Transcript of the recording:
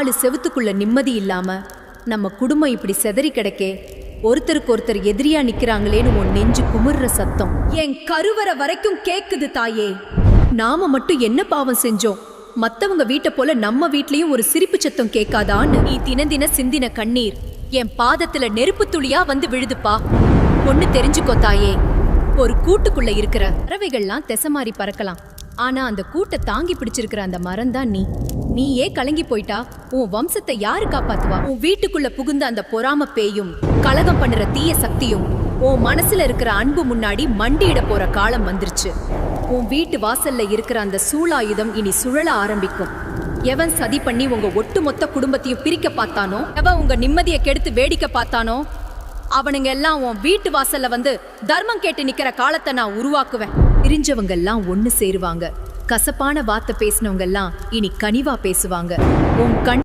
4 செவுத்துக்குள்ள நிம்மதி இல்லாம நம்ம குடும்பம் இப்படி செதறி கிடக்கே, ஒருத்தருக்கு ஒருத்தர் எதிரியா நிக்கிறாங்களேன்னு உன் நெஞ்சு குமுறுற சத்தம் என் கருவறை வரைக்கும் கேக்குது தாயே. நாம மட்டும் என்ன பாவம் செஞ்சோம்? மத்தவங்க வீட்டை போல நம்ம வீட்லயும் ஒரு சிரிப்பு சத்தம் கேட்காதான்னு நீ தின சிந்தின கண்ணீர் என் பாதத்துல நெருப்பு துளியா வந்து விழுதுப்பா. ஒண்ணு தெரிஞ்சுக்கோ தாயே, ஒரு கூட்டுக்குள்ள இருக்கிற பறவைகள்லாம் திசை மாறி பறக்கலாம், ஆனா அந்த கூட்டை தாங்கி பிடிச்சிருக்கிற அந்த மரம் தான் நீயே கலங்கி போயிட்டா உன் வம்சத்தை யாரு காப்பாத்துவா? உன் வீட்டுக்குள்ள புகுந்த அந்த பொறாம பேயும் கலகம் பண்ணுற தீய சக்தியும் உன் மனசுல இருக்கிற அன்பு முன்னாடி மண்டியிட போற காலம் வந்துருச்சு. உன் வீட்டு வாசல்ல இருக்கிற அந்த சூளாயுதம் இனி சுழல ஆரம்பிக்கும். எவன் சதி பண்ணி உங்க ஒட்டுமொத்த குடும்பத்தையும் பிரிக்க பார்த்தானோ, எவன் உங்க நிம்மதியை கெடுத்து வேடிக்கை பார்த்தானோ, அவனுங்க எல்லாம் உன் வீட்டு வாசல்ல வந்து தர்மம் கேட்டு நிக்கிற காலத்தை நான் உருவாக்குவேன். பிரிஞ்சவங்க எல்லாம் ஒண்ணு சேருவாங்க. கசப்பான வார்த்தை பேசினவங்க எல்லாம் இனி கனிவா பேசுவாங்க. உன் கண்